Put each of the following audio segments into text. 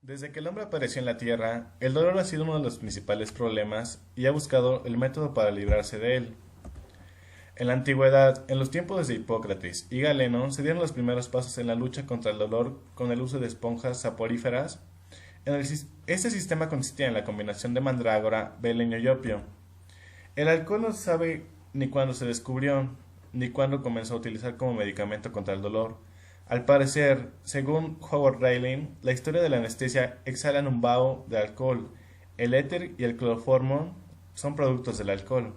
Desde que el hombre apareció en la Tierra, el dolor ha sido uno de los principales problemas y ha buscado el método para librarse de él. En la antigüedad, en los tiempos de Hipócrates y Galeno, se dieron los primeros pasos en la lucha contra el dolor con el uso de esponjas saporíferas. Este sistema consistía en la combinación de mandrágora, beleño y opio. El alcohol no se sabe ni cuándo se descubrió, ni cuándo comenzó a utilizar como medicamento contra el dolor. Al parecer, según Howard Rayleigh, la historia de la anestesia exhala un vaho de alcohol. El éter y el cloroformo son productos del alcohol.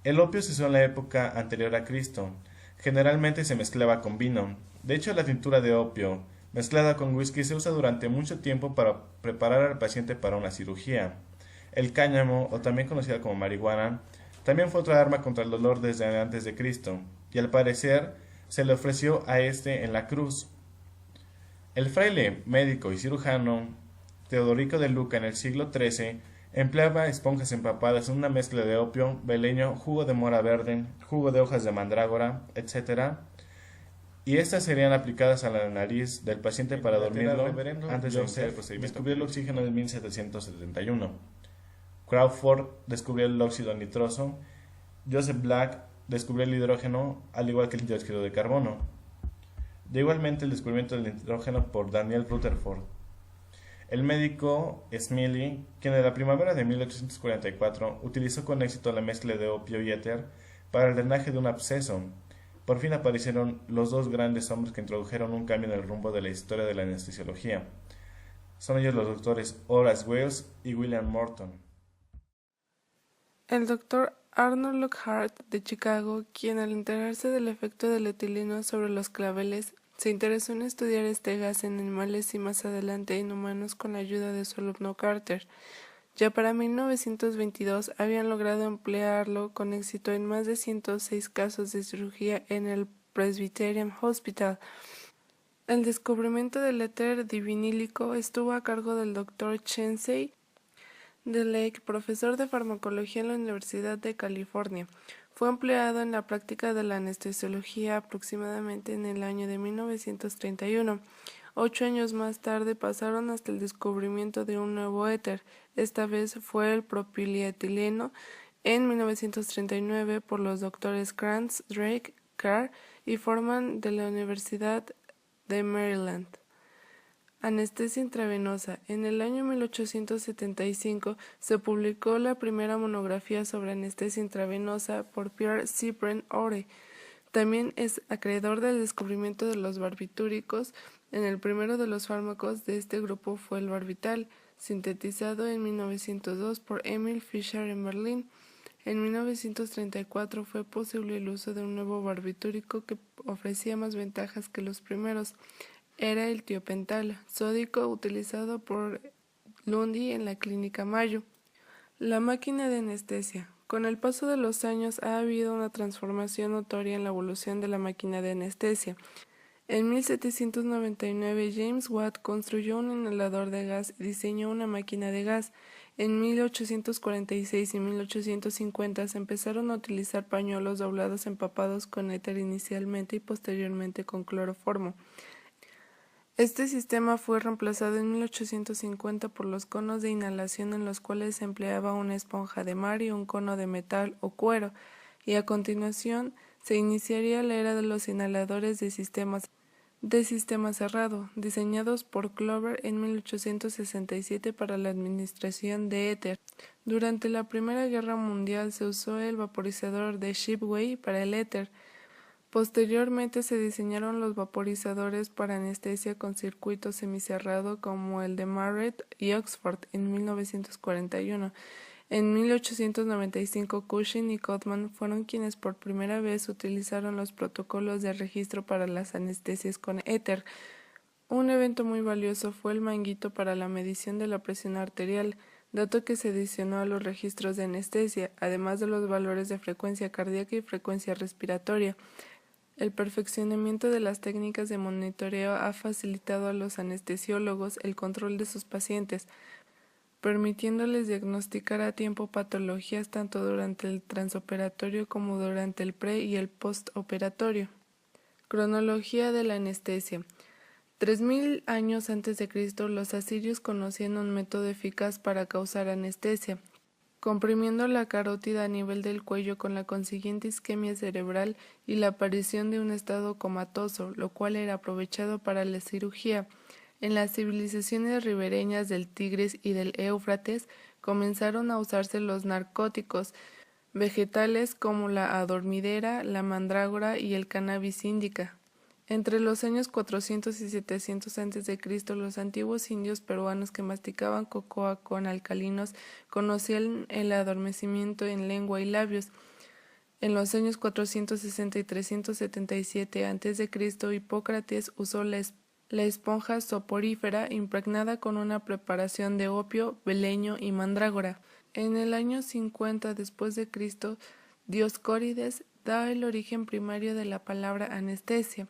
El opio se usó en la época anterior a Cristo. Generalmente se mezclaba con vino. De hecho, la tintura de opio mezclada con whisky se usa durante mucho tiempo para preparar al paciente para una cirugía. El cáñamo, o también conocida como marihuana, también fue otra arma contra el dolor desde antes de Cristo, y al parecer se le ofreció a este en la cruz. El fraile, médico y cirujano Teodorico de Luca en el siglo XIII empleaba esponjas empapadas en una mezcla de opio, beleño, jugo de mora verde, jugo de hojas de mandrágora, etc., y estas serían aplicadas a la nariz del paciente para dormirlo antes de iniciar el procedimiento. Descubrió el oxígeno en 1771. Crawford descubrió el óxido nitroso. Joseph Black descubrió el hidrógeno, al igual que el dióxido de carbono. De igualmente el descubrimiento del nitrógeno por Daniel Rutherford. El médico Smiley, quien en la primavera de 1844 utilizó con éxito la mezcla de opio y éter para el drenaje de un absceso. Por fin aparecieron los dos grandes hombres que introdujeron un cambio en el rumbo de la historia de la anestesiología. Son ellos los doctores Horace Wells y William Morton. El doctor Arnold Lockhart de Chicago, quien al enterarse del efecto del etileno sobre los claveles, se interesó en estudiar este gas en animales y más adelante en humanos con la ayuda de su alumno Carter. Ya para 1922 habían logrado emplearlo con éxito en más de 106 casos de cirugía en el Presbyterian Hospital. El descubrimiento del éter divinílico estuvo a cargo del doctor Chauncey de Lake, profesor de farmacología en la Universidad de California. Fue empleado en la práctica de la anestesiología aproximadamente en el año de 1931. 8 años más tarde pasaron hasta el descubrimiento de un nuevo éter. Esta vez fue el propilietileno en 1939 por los doctores Krantz, Drake, Carr y Forman de la Universidad de Maryland. Anestesia intravenosa. En el año 1875 se publicó la primera monografía sobre anestesia intravenosa por Pierre Cyprien Ore. También es acreedor del descubrimiento de los barbitúricos. En el primero de los fármacos de este grupo fue el Barbital, sintetizado en 1902 por Emil Fischer en Berlín. En 1934 fue posible el uso de un nuevo barbitúrico que ofrecía más ventajas que los primeros. Era el tiopental sódico utilizado por Lundy en la Clínica Mayo. La máquina de anestesia. Con el paso de los años ha habido una transformación notoria en la evolución de la máquina de anestesia. En 1799 James Watt construyó un inhalador de gas y diseñó una máquina de gas. En 1846 y 1850 se empezaron a utilizar pañuelos doblados empapados con éter inicialmente y posteriormente con cloroformo. Este sistema fue reemplazado en 1850 por los conos de inhalación en los cuales se empleaba una esponja de mar y un cono de metal o cuero, y a continuación se iniciaría la era de los inhaladores de sistema cerrado, diseñados por Clover en 1867 para la administración de éter. Durante la Primera Guerra Mundial se usó el vaporizador de Shipway para el éter. Posteriormente se diseñaron los vaporizadores para anestesia con circuito semicerrado como el de Marrett y Oxford en 1941. En 1895 Cushing y Cotman fueron quienes por primera vez utilizaron los protocolos de registro para las anestesias con éter. Un evento muy valioso fue el manguito para la medición de la presión arterial, dato que se adicionó a los registros de anestesia, además de los valores de frecuencia cardíaca y frecuencia respiratoria. El perfeccionamiento de las técnicas de monitoreo ha facilitado a los anestesiólogos el control de sus pacientes, permitiéndoles diagnosticar a tiempo patologías tanto durante el transoperatorio como durante el pre y el postoperatorio. Cronología de la anestesia. 3000 años antes de Cristo, los asirios conocían un método eficaz para causar anestesia, comprimiendo la carótida a nivel del cuello con la consiguiente isquemia cerebral y la aparición de un estado comatoso, lo cual era aprovechado para la cirugía. En las civilizaciones ribereñas del Tigris y del Éufrates comenzaron a usarse los narcóticos vegetales como la adormidera, la mandrágora y el cannabis indica. Entre los años 400 y 700 a.C., los antiguos indios peruanos que masticaban cocoa con alcalinos conocían el adormecimiento en lengua y labios. En los años 460 y 377 a.C., Hipócrates usó la esponja soporífera impregnada con una preparación de opio, beleño y mandrágora. En el año 50 después de Cristo, Dioscórides da el origen primario de la palabra anestesia.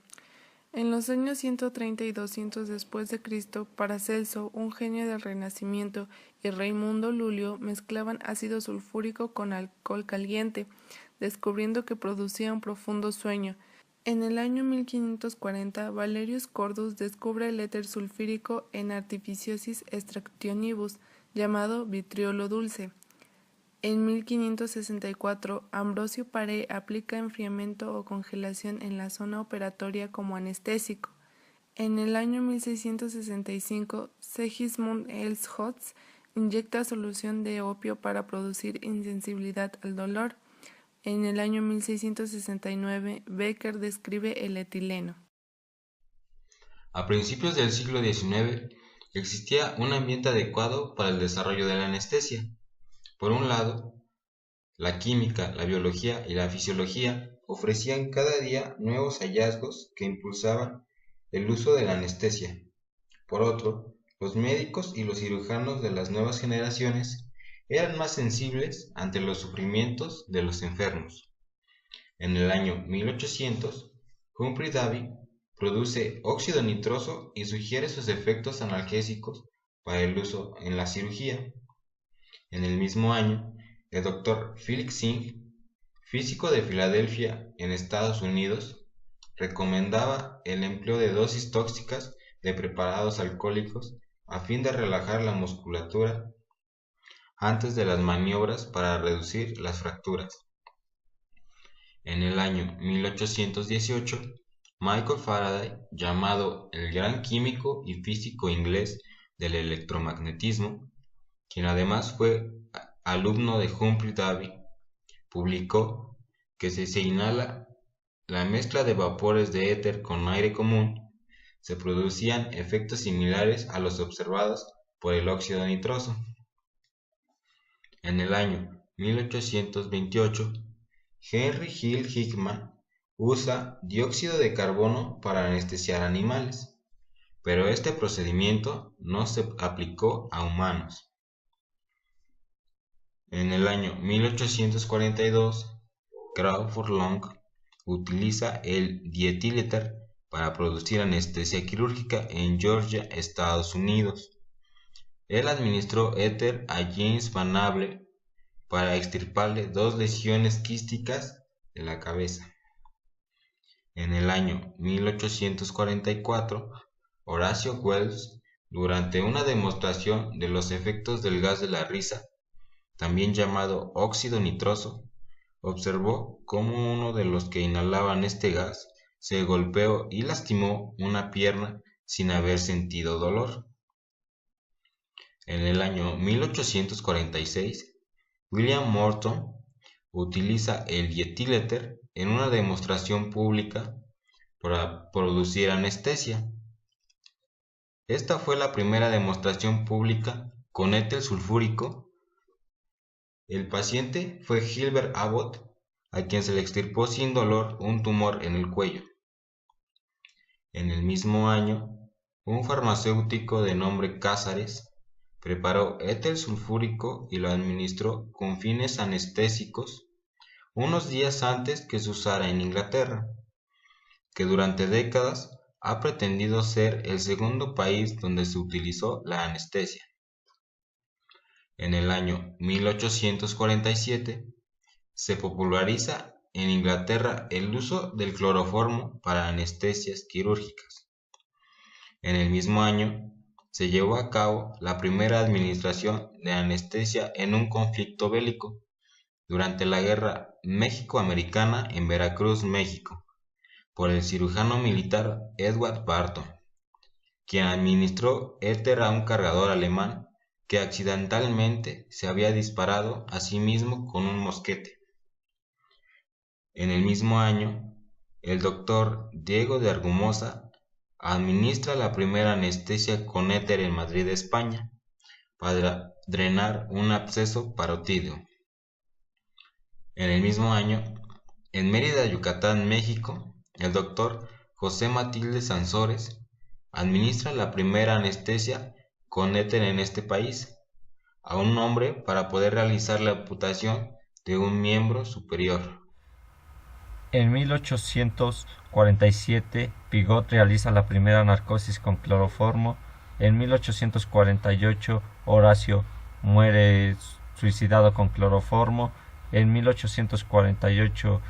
En los años 130 y 200 después de Cristo, Paracelso, un genio del Renacimiento, y Raimundo Lulio mezclaban ácido sulfúrico con alcohol caliente, descubriendo que producía un profundo sueño. En el año 1540, Valerius Cordus descubre el éter sulfúrico en Artificiosis extractionibus, llamado vitriolo dulce. En 1564, Ambrosio Paré aplica enfriamiento o congelación en la zona operatoria como anestésico. En el año 1665, Sigismund Elsholtz inyecta solución de opio para producir insensibilidad al dolor. En el año 1669, Becker describe el etileno. A principios del siglo XIX existía un ambiente adecuado para el desarrollo de la anestesia. Por un lado, la química, la biología y la fisiología ofrecían cada día nuevos hallazgos que impulsaban el uso de la anestesia. Por otro, los médicos y los cirujanos de las nuevas generaciones eran más sensibles ante los sufrimientos de los enfermos. En el año 1800, Humphrey Davy produce óxido nitroso y sugiere sus efectos analgésicos para el uso en la cirugía. En el mismo año, el Dr. Philip Singh, físico de Filadelfia, en Estados Unidos, recomendaba el empleo de dosis tóxicas de preparados alcohólicos a fin de relajar la musculatura antes de las maniobras para reducir las fracturas. En el año 1818, Michael Faraday, llamado el gran químico y físico inglés del electromagnetismo, quien además fue alumno de Humphrey Davy, publicó que si se inhala la mezcla de vapores de éter con aire común, se producían efectos similares a los observados por el óxido nitroso. En el año 1828, Henry Hill Hickman usa dióxido de carbono para anestesiar animales, pero este procedimiento no se aplicó a humanos. En el año 1842, Crawford Long utiliza el dietílether para producir anestesia quirúrgica en Georgia, Estados Unidos. Él administró éter a James Van Able para extirparle 2 lesiones quísticas de la cabeza. En el año 1844, Horacio Wells, durante una demostración de los efectos del gas de la risa, también llamado óxido nitroso, observó cómo uno de los que inhalaban este gas se golpeó y lastimó una pierna sin haber sentido dolor. En el año 1846, William Morton utiliza el dietílether en una demostración pública para producir anestesia. Esta fue la primera demostración pública con éter sulfúrico. El paciente fue Gilbert Abbott, a quien se le extirpó sin dolor un tumor en el cuello. En el mismo año, un farmacéutico de nombre Cázares preparó éter sulfúrico y lo administró con fines anestésicos unos días antes que se usara en Inglaterra, que durante décadas ha pretendido ser el segundo país donde se utilizó la anestesia. En el año 1847 se populariza en Inglaterra el uso del cloroformo para anestesias quirúrgicas. En el mismo año, se llevó a cabo la primera administración de anestesia en un conflicto bélico, durante la Guerra México-Americana en Veracruz, México, por el cirujano militar Edward Barton, quien administró éter a un cargador alemán que accidentalmente se había disparado a sí mismo con un mosquete. En el mismo año, el doctor Diego de Argumosa administra la primera anestesia con éter en Madrid, España, para drenar un absceso parótido. En el mismo año, en Mérida, Yucatán, México, el doctor José Matilde Sansores administra la primera anestesia con éter en este país a un hombre para poder realizar la amputación de un miembro superior. En 1847, Pigot realiza la primera narcosis con cloroformo. En 1848, Horacio muere suicidado con cloroformo. En 1848,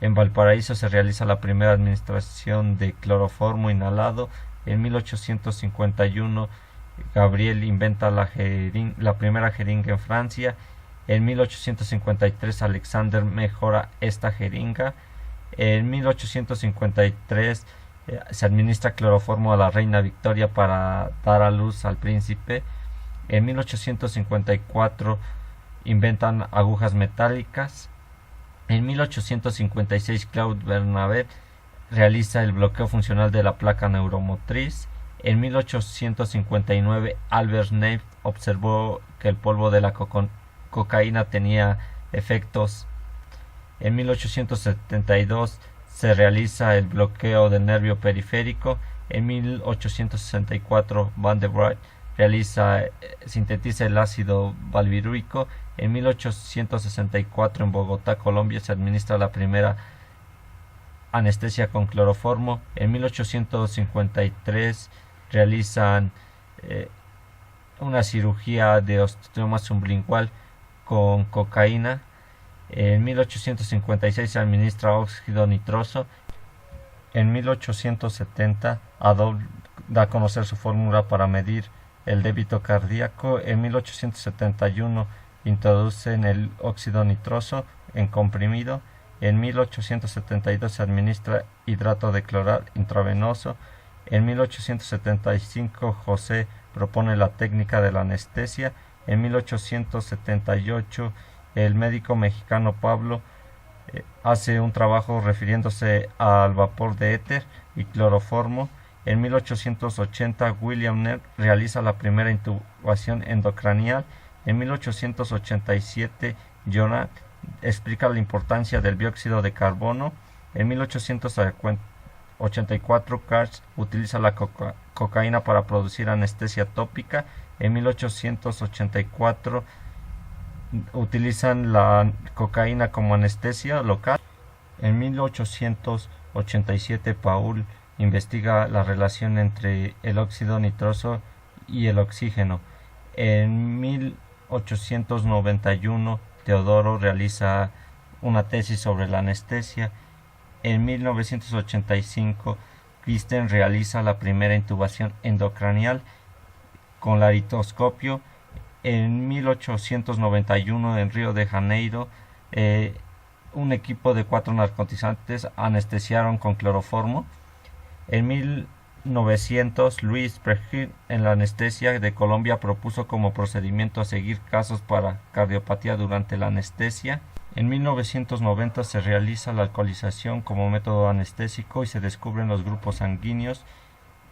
en Valparaíso se realiza la primera administración de cloroformo inhalado. En 1851, Gabriel inventa la primera jeringa en Francia. En 1853, Alexander mejora esta jeringa. En 1853 se administra cloroformo a la reina Victoria para dar a luz al príncipe. En 1854 inventan agujas metálicas. En 1856 Claude Bernabé realiza el bloqueo funcional de la placa neuromotriz. En 1859 Albert Neff observó que el polvo de la cocaína tenía efectos. En 1872 se realiza el bloqueo del nervio periférico. En 1864 Van der Waals sintetiza el ácido valvírico. En 1864 en Bogotá, Colombia, se administra la primera anestesia con cloroformo. En 1853 realizan una cirugía de osteoma sublingual con cocaína. En 1856 se administra óxido nitroso. En 1870 Adolf da a conocer su fórmula para medir el débito cardíaco. En 1871 introducen el óxido nitroso en comprimido. En 1872 se administra hidrato de cloral intravenoso. En 1875 José propone la técnica de la anestesia. En 1878 el médico mexicano Pablo hace un trabajo refiriéndose al vapor de éter y cloroformo. En 1880 William Knight realiza la primera intubación endocranial. En 1887 Johann explica la importancia del dióxido de carbono. En 1884 Karch utiliza la cocaína para producir anestesia tópica. En 1884 utilizan la cocaína como anestesia local. En 1887 Paul investiga la relación entre el óxido nitroso y el oxígeno. En 1891 Teodoro realiza una tesis sobre la anestesia. En 1985 Christen realiza la primera intubación endocranial con laringoscopio. En 1891 en Río de Janeiro un equipo de 4 narcotizantes anestesiaron con cloroformo. En 1900 Luis Pregel en la anestesia de Colombia propuso como procedimiento a seguir casos para cardiopatía durante la anestesia. En 1990 se realiza la alcoholización como método anestésico y se descubren los grupos sanguíneos.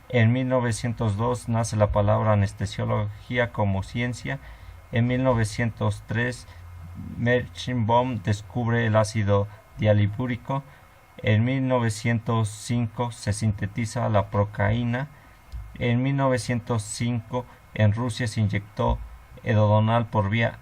En 1902 nace la palabra anestesiología como ciencia. En 1903 Mersennbaum descubre el ácido dialibúrico. En 1905 se sintetiza la procaína. En 1905 en Rusia se inyectó edodonal por vía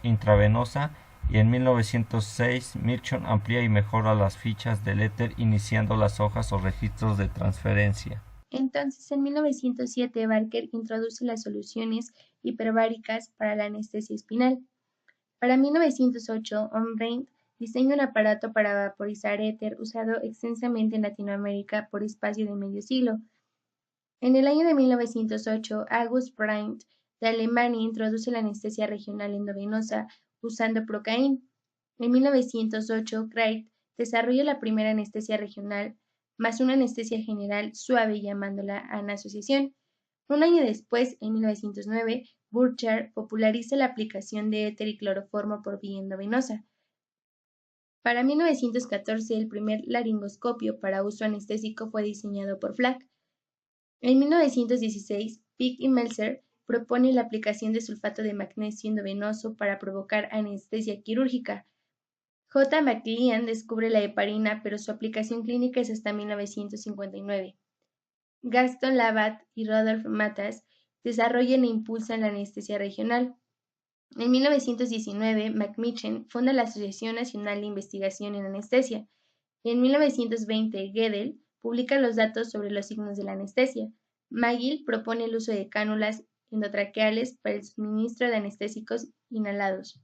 intravenosa. Y en 1906 Mirchon amplía y mejora las fichas del éter iniciando las hojas o registros de transferencia. Entonces, en 1907, Barker introduce las soluciones hiperbáricas para la anestesia espinal. Para 1908, Ombrand diseña un aparato para vaporizar éter usado extensamente en Latinoamérica por espacio de medio siglo. En el año de 1908, August Brandt de Alemania introduce la anestesia regional endovenosa usando Procaín. En 1908, Craig desarrolla la primera anestesia regional más una anestesia general suave llamándola anasociación. Un año después, en 1909, Burchard populariza la aplicación de éter y cloroformo por vía endovenosa. Para 1914, el primer laringoscopio para uso anestésico fue diseñado por Flack. En 1916, Pick y Meltzer proponen la aplicación de sulfato de magnesio endovenoso para provocar anestesia quirúrgica. J. McLean descubre la heparina, pero su aplicación clínica es hasta 1959. Gaston Labat y Rodolphe Matthes desarrollan e impulsan la anestesia regional. En 1919, McMechen funda la Asociación Nacional de Investigación en Anestesia. En 1920, Gödel publica los datos sobre los signos de la anestesia. McGill propone el uso de cánulas endotraqueales para el suministro de anestésicos inhalados.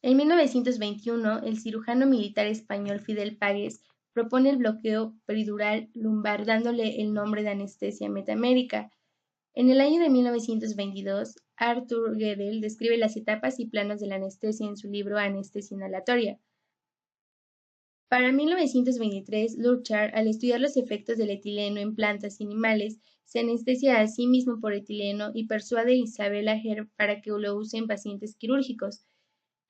En 1921, el cirujano militar español Fidel Páguez propone el bloqueo peridural lumbar dándole el nombre de anestesia metamérica. En el año de 1922, Arthur Gödel describe las etapas y planos de la anestesia en su libro Anestesia inhalatoria. Para 1923, Burchard, al estudiar los efectos del etileno en plantas y animales, se anestesia a sí mismo por etileno y persuade a Isabella Herb para que lo use en pacientes quirúrgicos.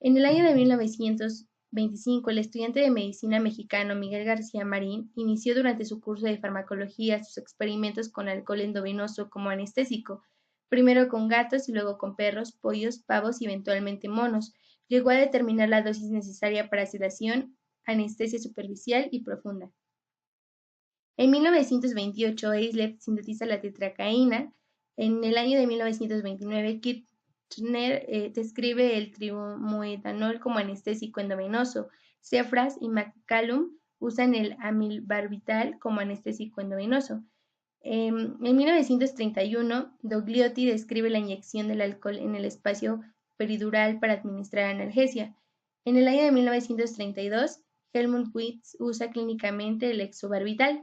En el año de 1925, el estudiante de medicina mexicano Miguel García Marín inició durante su curso de farmacología sus experimentos con alcohol endovenoso como anestésico, primero con gatos y luego con perros, pollos, pavos y eventualmente monos. Llegó a determinar la dosis necesaria para sedación, anestesia superficial y profunda. En 1928, Aislep sintetiza la tetracaína. En el año de 1929, Kirchner describe el trimoetanol como anestésico endovenoso. Cefras y McCallum usan el amilbarbital como anestésico endovenoso. En 1931, Dogliotti describe la inyección del alcohol en el espacio peridural para administrar analgesia. En el año de 1932, Helmut Witz usa clínicamente el exobarbital.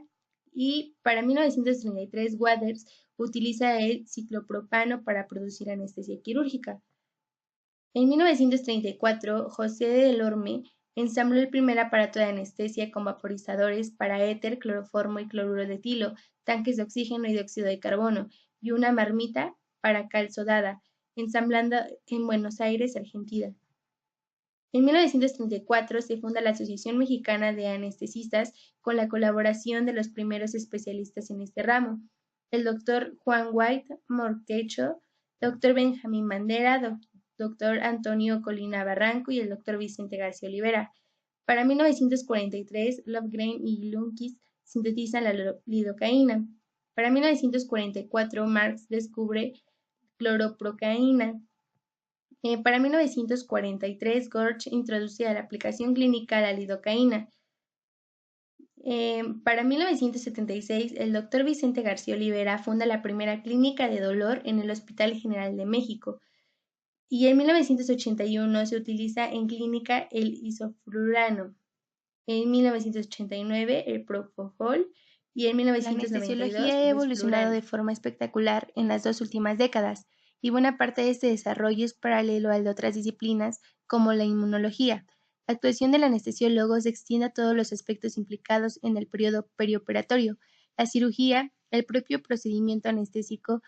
Y para 1933, Waters utiliza el ciclopropano para producir anestesia quirúrgica. En 1934, José Delorme ensambló el primer aparato de anestesia con vaporizadores para éter, cloroformo y cloruro de etilo, tanques de oxígeno y dióxido de carbono, y una marmita para cal sodada, ensamblando en Buenos Aires, Argentina. En 1934 se funda la Asociación Mexicana de Anestesistas con la colaboración de los primeros especialistas en este ramo, el Dr. Juan White Morquecho, Dr. Benjamín Bandera, Dr. Antonio Colina Barranco y el Dr. Vicente García Olivera. Para 1943, Lofgren y Lundquist sintetizan la lidocaína. Para 1944, Marx descubre cloroprocaína. Para 1943, Gorch introduce a la aplicación clínica la lidocaína. Para 1976, el Dr. Vicente García Olivera funda la primera clínica de dolor en el Hospital General de México. Y en 1981 se utiliza en clínica el isoflurano. En 1989 el propofol y en 1992 la anestesiología ha evolucionado de forma espectacular en las dos últimas décadas, y buena parte de este desarrollo es paralelo al de otras disciplinas como la inmunología. La actuación del anestesiólogo se extiende a todos los aspectos implicados en el periodo perioperatorio, la cirugía, el propio procedimiento anestésico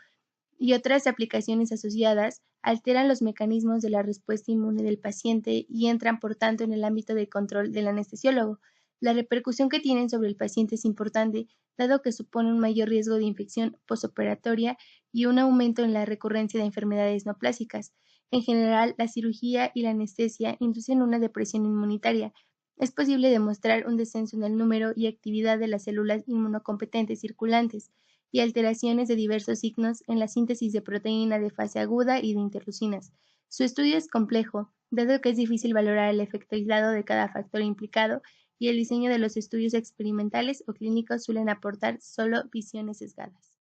y otras aplicaciones asociadas alteran los mecanismos de la respuesta inmune del paciente y entran por tanto en el ámbito de control del anestesiólogo. La repercusión que tienen sobre el paciente es importante, dado que supone un mayor riesgo de infección postoperatoria y un aumento en la recurrencia de enfermedades neoplásicas. En general, la cirugía y la anestesia inducen una depresión inmunitaria. Es posible demostrar un descenso en el número y actividad de las células inmunocompetentes circulantes y alteraciones de diversos signos en la síntesis de proteína de fase aguda y de interleucinas. Su estudio es complejo, dado que es difícil valorar el efecto aislado de cada factor implicado, y el diseño de los estudios experimentales o clínicos suelen aportar solo visiones sesgadas.